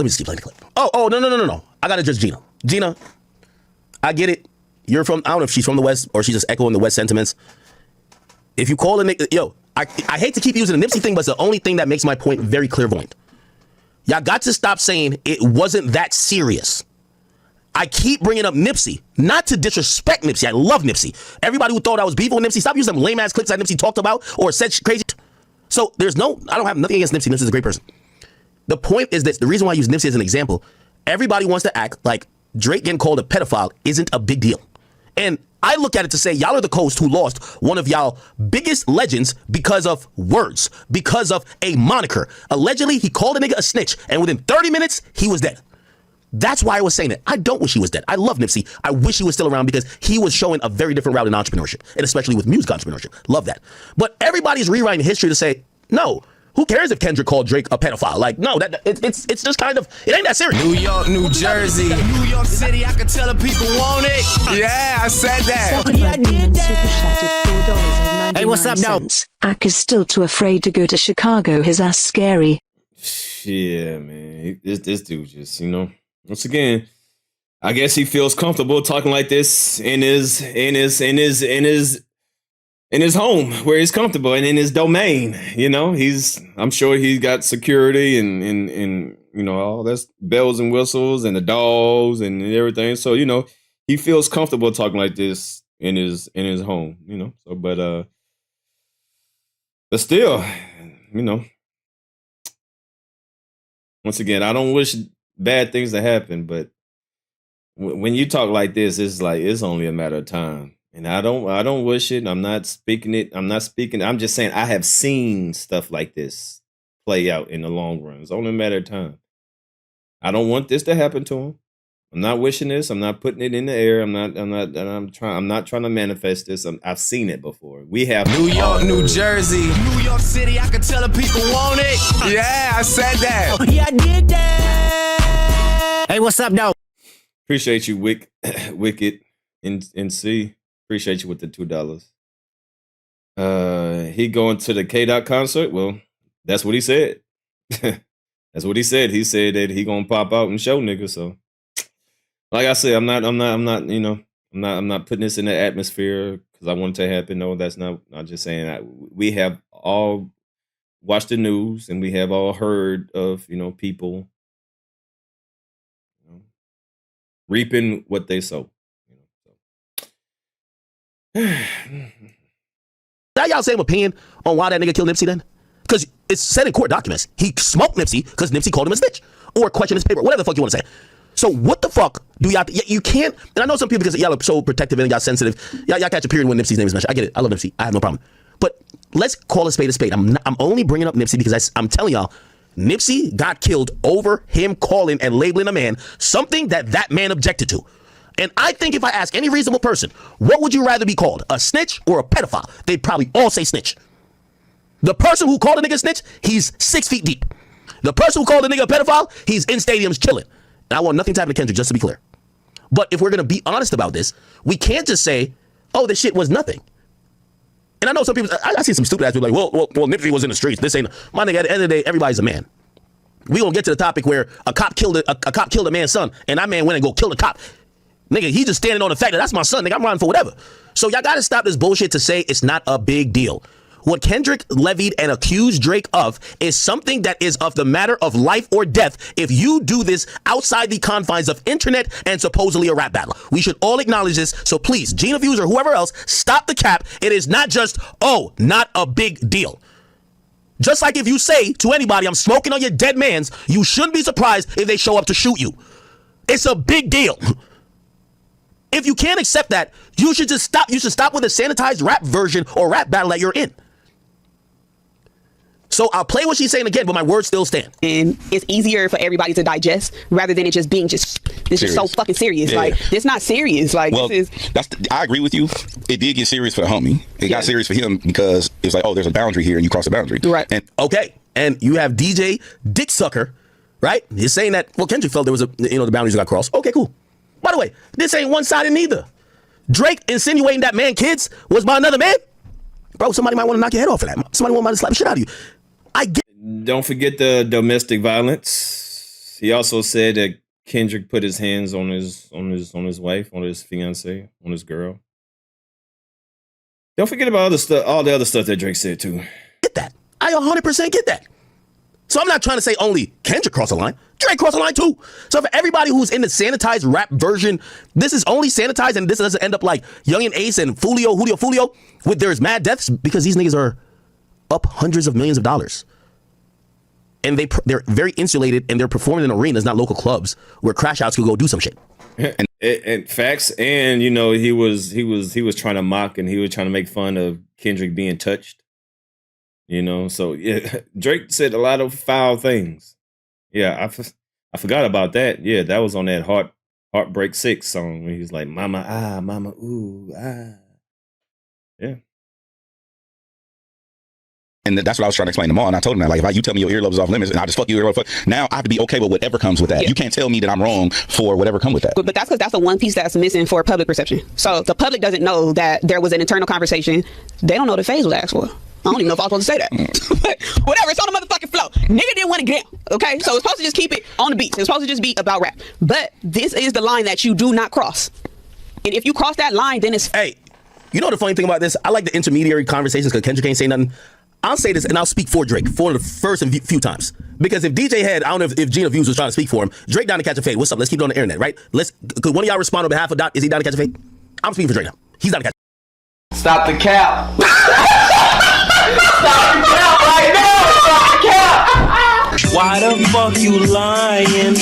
Let me just keep playing the clip. Oh, no. I got to judge Gina. Gina, I get it. You're from, I don't know if she's from the West or she's just echoing the West sentiments. If you call a nigga, yo, I hate to keep using the Nipsey thing, but it's the only thing that makes my point very clairvoyant. Y'all got to stop saying it wasn't that serious. I keep bringing up Nipsey, not to disrespect Nipsey. I love Nipsey. Everybody who thought I was beefing with Nipsey, stop using them lame-ass clips that Nipsey talked about or said crazy. So I don't have nothing against Nipsey. Nipsey's a great person. The point is this, the reason why I use Nipsey as an example, everybody wants to act like Drake getting called a pedophile isn't a big deal. And I look at it to say, y'all are the coast who lost one of y'all biggest legends because of words, because of a moniker. Allegedly, he called a nigga a snitch, and within 30 minutes, he was dead. That's why I was saying it. I don't wish he was dead. I love Nipsey. I wish he was still around because he was showing a very different route in entrepreneurship, and especially with music entrepreneurship. Love that. But everybody's rewriting history to say, no, who cares if Kendrick called Drake a pedophile? Like, no, it's just kind of, it ain't that serious. New York, New Jersey, New York City, I can tell the people want it. Yeah, I said that. Yeah, I did that. Hey, what's up, now? Ak is still too afraid to go to Chicago. His ass scary. Yeah, man. This dude just, once again, I guess he feels comfortable talking like this in his home where he's comfortable and in his domain. I'm sure he's got security and all that's bells and whistles and the dogs and everything. So, he feels comfortable talking like this in his home, So, but still, once again, I don't wish bad things to happen, but when you talk like this, it's like it's only a matter of time. And I don't wish it. I'm not speaking it. I'm just saying I have seen stuff like this play out in the long run. It's only a matter of time. I don't want this to happen to him. I'm not wishing this. I'm not putting it in the air. I'm not trying to manifest this. I've seen it before. We have New York, New Jersey, New York City, I can tell the people want it. Yeah, I said that. Yeah, I did that. Hey, what's up, now? Appreciate you, Wicked NC. Appreciate you with the $2. He going to the K-Dot concert? Well, that's what he said. That's what he said. He said that he gonna pop out and show niggas. So, like I said, I'm not putting this in the atmosphere because I want it to happen. No, that's not. I'm just saying we have all watched the news and we have all heard of people reaping what they sow. Now y'all same opinion on why that nigga killed Nipsey then? Because it's said in court documents. He smoked Nipsey because Nipsey called him a snitch or questioned his paper, whatever the fuck you want to say. So what the fuck do y'all, you can't, and I know some people because y'all are so protective and y'all sensitive, y'all catch a period when Nipsey's name is mentioned. I get it. I love Nipsey. I have no problem. But let's call a spade a spade. I'm only bringing up Nipsey because I'm telling y'all, Nipsey got killed over him calling and labeling a man something that man objected to. And I think if I ask any reasonable person, what would you rather be called, a snitch or a pedophile? They'd probably all say snitch. The person who called a nigga snitch, he's 6 feet deep. The person who called a nigga a pedophile, he's in stadiums chilling. And I want nothing to happen to Kendrick, just to be clear. But if we're going to be honest about this, we can't just say, oh, this shit was nothing. And I know some people, I see some stupid ass people like, well, Nipsey was in the streets. This ain't, my nigga, at the end of the day, everybody's a man. We gonna get to the topic where a cop killed a man's son, and that man went and go kill the cop. Nigga, he just standing on the fact that that's my son. Nigga, I'm running for whatever. So y'all got to stop this bullshit to say it's not a big deal. What Kendrick levied and accused Drake of is something that is of the matter of life or death if you do this outside the confines of internet and supposedly a rap battle. We should all acknowledge this. So please, Gina Views or whoever else, stop the cap. It is not just, oh, not a big deal. Just like if you say to anybody, I'm smoking on your dead mans, you shouldn't be surprised if they show up to shoot you. It's a big deal. If you can't accept that, you should just stop. You should stop with the sanitized rap version or rap battle that you're in. So I'll play what she's saying again, but my words still stand. And it's easier for everybody to digest rather than it just being this is so fucking serious. Yeah. Like, it's not serious. Like, well, this is. I agree with you. It did get serious for the homie. It got serious for him because it's like, oh, there's a boundary here and you cross the boundary. Right. And okay. And you have DJ Dick Sucker, right? He's saying that, well, Kendrick felt there was the boundaries got crossed. Okay, cool. By the way, this ain't one-sided neither. Drake insinuating that man kids was by another man? Bro, somebody might want to knock your head off for that. Somebody might slap the shit out of you. Don't forget the domestic violence He also said that Kendrick put his hands on his wife, on his fiance, on his girl. Don't forget about all the other stuff that Drake said too. Get that. I 100% get that. So I'm not trying to say only Kendrick crossed the line. Drake crossed the line too. So for everybody who's in the sanitized rap version, this is only sanitized and this doesn't end up like Young and Ace and Julio, with there's mad deaths because these niggas are up hundreds of millions of dollars. And they're very insulated and they're performing in arenas, not local clubs where crash outs could go do some shit. And facts, and you know, he was trying to mock and he was trying to make fun of Kendrick being touched. You know, so yeah, Drake said a lot of foul things. Yeah, I forgot about that. Yeah, that was on that Heartbreak 6 song when he was like, mama, mama, ooh, ah. Yeah. And that's what I was trying to explain to Maul. And I told him that, like, if you tell me your earlobes off limits and I just fuck your earlobe, now I have to be okay with whatever comes with that. Yeah. You can't tell me that I'm wrong for whatever comes with that. But that's because that's the one piece that's missing for public perception. So the public doesn't know that there was an internal conversation. They don't know the phase was asked for. I don't even know if I was supposed to say that. But whatever, it's on the motherfucking flow. Nigga didn't want to get down, okay? So it's supposed to just keep it on the beat. It's supposed to just be about rap. But this is the line that you do not cross. And if you cross that line, then it's... Hey, you know the funny thing about this? I like the intermediary conversations because Kendrick ain't say nothing. I'll say this and I'll speak for Drake for the first and few times. Because if DJ had, I don't know if Gina Views was trying to speak for him, Drake down to catch a fade. What's up? Let's keep it on the internet, right? Could one of y'all respond on behalf of Doc? Is he down to catch a fade? I'm speaking for Drake now. He's down to catch a fade. Stop the cap. Stop the cap right now. Stop the cap. Why the fuck you lying?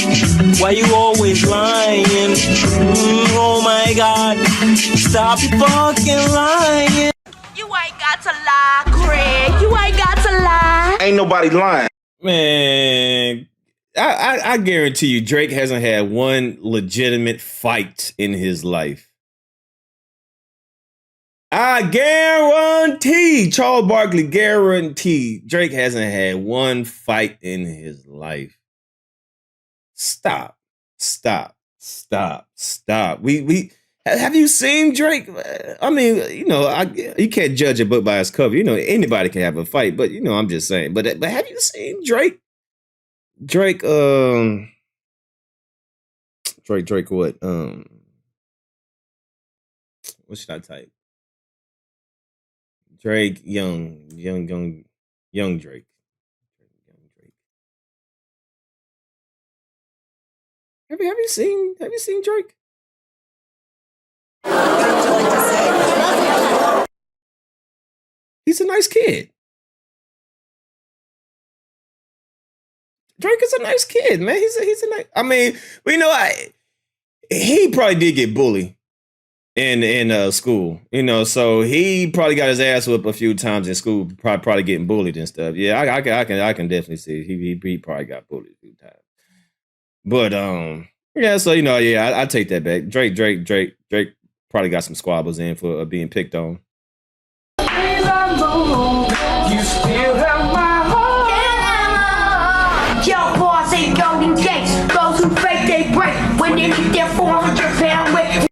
Why you always lying? Oh my God. Stop fucking lying. You ain't got to lie, Craig. You ain't got to lie. Ain't nobody lying. Man, I guarantee you Drake hasn't had one legitimate fight in his life. I guarantee, Charles Barkley guarantee Drake hasn't had one fight in his life. Stop. We have you seen Drake? I mean, you know, you can't judge a book by its cover. You know, anybody can have a fight, but you know, I'm just saying. But have you seen Drake? Drake, what? What should I type? Drake, young Drake. Have you seen Drake? He's a nice kid. Drake is a nice kid, man. He's a nice. I mean, you know, he probably did get bullied in school, you know, so he probably got his ass whipped a few times in school, probably getting bullied and stuff. Yeah, I can definitely see he probably got bullied a few times. But yeah, so you know, yeah, I take that back. Drake probably got some squabbles in for being picked on. You still have my heart. Yo, boss ain't golden gates. Those who fake they break when they get their 400-pound weight.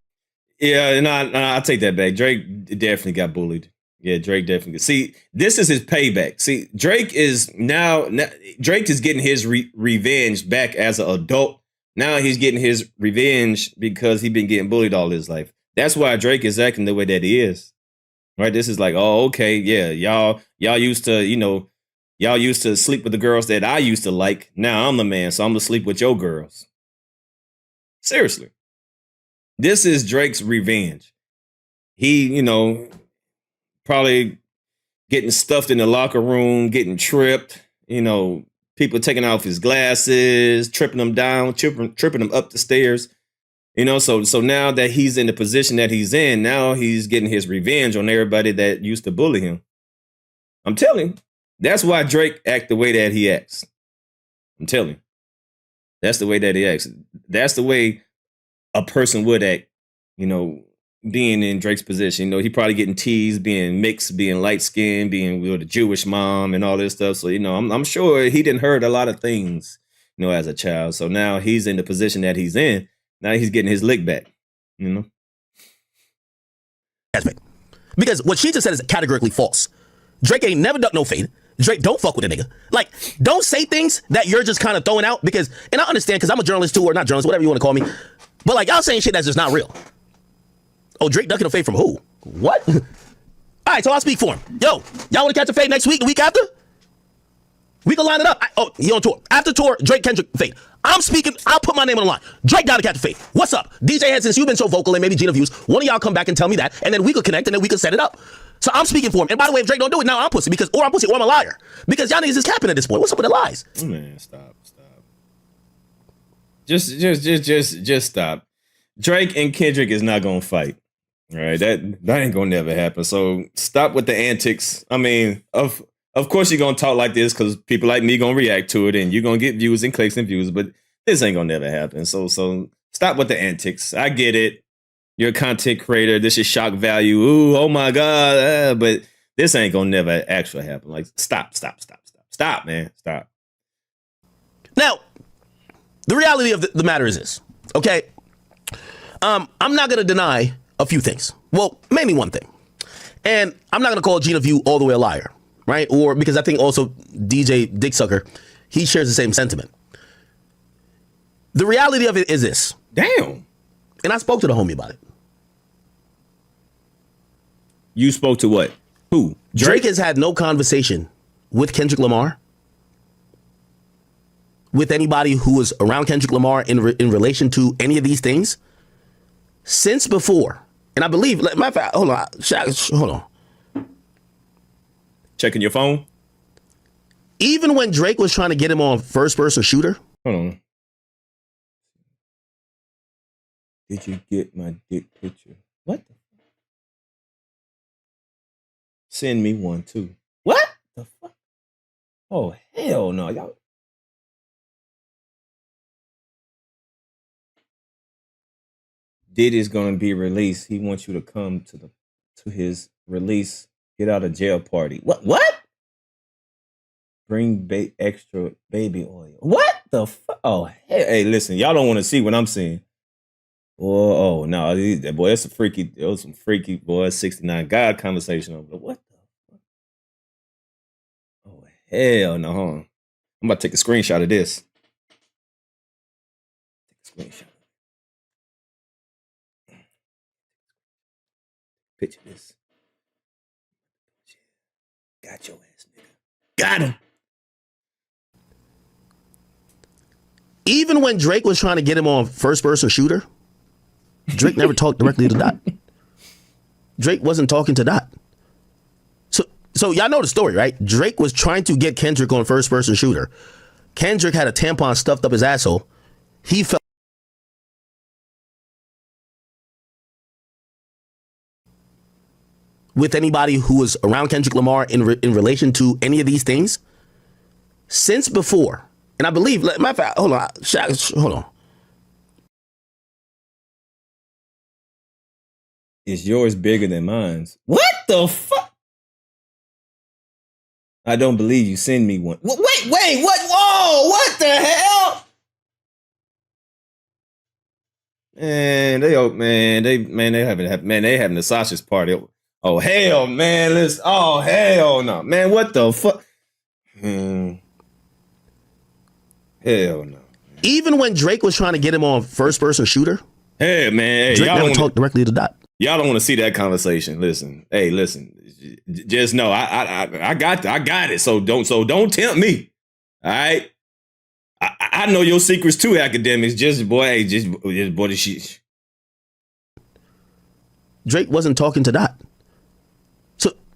Yeah, and I take that back. Drake definitely got bullied. Yeah, Drake definitely. See, this is his payback. See, Drake is getting his revenge back as an adult. Now he's getting his revenge because he's been getting bullied all his life. That's why Drake is acting the way that he is. Right? This is like, oh, okay, yeah, y'all used to, you know, y'all used to sleep with the girls that I used to like. Now I'm the man, so I'm gonna sleep with your girls. Seriously. This is Drake's revenge. He, you know, probably getting stuffed in the locker room, getting tripped, you know, people taking off his glasses, tripping him down, tripping him up the stairs. You know, so now that he's in the position that he's in, now he's getting his revenge on everybody that used to bully him. I'm telling you, that's why Drake act the way that he acts. I'm telling you, that's the way that he acts. That's the way a person would act, you know, being in Drake's position. You know, he probably getting teased, being mixed, being light-skinned, being with a Jewish mom and all this stuff. So, you know, I'm sure he didn't heard a lot of things, you know, as a child. So now he's in the position that he's in. Now he's getting his lick back, you know? Because what she just said is categorically false. Drake ain't never ducked no fade. Drake, don't fuck with a nigga. Like, don't say things that you're just kind of throwing out because, and I understand because I'm a journalist too, or not journalist, whatever you want to call me. But like, y'all saying shit that's just not real. Oh, Drake ducking a fade from who? What? All right, so I'll speak for him. Yo, y'all want to catch a fade next week, the week after? We can line it up. He on tour. After tour, Drake, Kendrick, fade. I'm speaking. I'll put my name on the line. Drake gotta catch a fade. What's up? DJ Head, since you've been so vocal and maybe Gina Views, one of y'all come back and tell me that, and then we could connect and then we could set it up. So I'm speaking for him. And by the way, if Drake don't do it, now I'm pussy because, or I'm pussy, or I'm a liar. Because y'all niggas is capping at this point. What's up with the lies? Man, stop. Just stop. Drake and Kendrick is not gonna fight. All right, that ain't gonna never happen. So stop with the antics. I mean, of course you're gonna talk like this because people like me gonna react to it, and you're gonna get views and clicks and views. But this ain't gonna never happen. So stop with the antics. I get it. You're a content creator. This is shock value. Ooh, oh my god! But this ain't gonna never actually happen. Like, stop, man, stop. Now, the reality of the matter is this. Okay, I'm not gonna deny a few things. Well, mainly one thing, and I'm not gonna call Gina View all the way a liar, right? Or because I think also DJ Dicksucker, he shares the same sentiment. The reality of it is this. Damn. And I spoke to the homie about it. You spoke to what? Who? Drake has had no conversation with Kendrick Lamar, with anybody who was around Kendrick Lamar in relation to any of these things since before. And I believe, matter of fact, hold on. Checking your phone? Even when Drake was trying to get him on first person shooter. Hold on. Did you get my dick picture? What? Send me one too. What the fuck? Oh, hell no. Y'all. Diddy's gonna be released. He wants you to come to his release, get out of jail party. What? Bring extra baby oil. What the fuck? Oh, hey, listen, y'all don't want to see what I'm seeing. Oh no, boy, that's it was some freaky boy 69 God conversation over there. What the fuck? Oh, hell no, huh? I'm about to take a screenshot of this. Take a screenshot. Picture this. Got your ass, nigga. Got him. Even when Drake was trying to get him on first person shooter, Drake never talked directly to Dot. Drake wasn't talking to Dot. So y'all know the story, right? Drake was trying to get Kendrick on first person shooter. Kendrick had a tampon stuffed up his asshole. He felt with anybody who was around Kendrick Lamar in relation to any of these things since before. And I believe, matter of fact, hold on. Is yours bigger than mine's? What the fuck? I don't believe you. Send me one. Wait, what? Whoa, what the hell? Man, they having the sausage party. Oh hell, man, oh hell no, man, what the fuck? Hell no. Even when Drake was trying to get him on first person shooter, hey man, Drake never talked directly to Dot. Y'all don't want to see that conversation. Listen, just know I got it. So don't tempt me. All right. I know your secrets too, Akademiks. Just boy, the shit. Drake wasn't talking to Dot.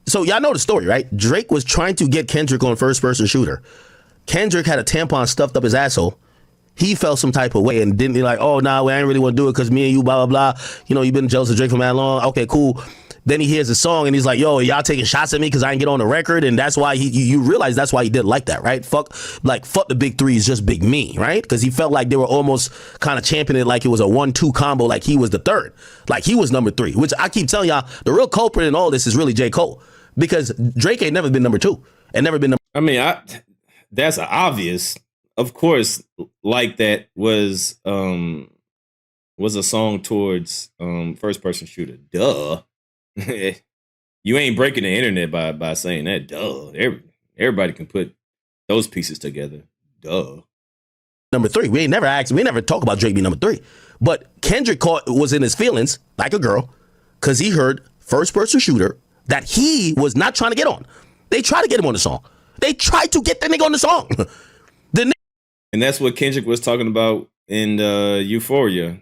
So y'all know the story, right? Drake was trying to get Kendrick on first person shooter. Kendrick had a tampon stuffed up his asshole. He felt some type of way and didn't be like, oh, nah, I ain't really want to do it because me and you, blah, blah, blah. You know, you've been jealous of Drake for that long. Okay, cool. Then he hears the song and he's like, yo, y'all taking shots at me because I ain't get on the record. And that's why you realize that's why he did like that, right? Fuck the big three is just big me, right? Because he felt like they were almost kind of championing it like it was a 1-2 combo, like he was the third. Like he was number 3, which I keep telling y'all, the real culprit in all this is really J. Cole. Because Drake ain't never been number 2 and never been number. I mean, that's obvious. Of course, like that was a song towards first person shooter. Duh. You ain't breaking the internet by saying that. Duh. Everybody can put those pieces together. Duh. Number 3. We never talk about Drake being number 3. But Kendrick was in his feelings like a girl because he heard first person shooter that he was not trying to get on. They tried to get him on the song. They tried to get the nigga on the song. And that's what Kendrick was talking about in Euphoria.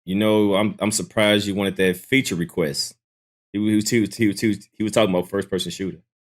You know, I'm surprised you wanted that feature request. He was talking about first person shooter.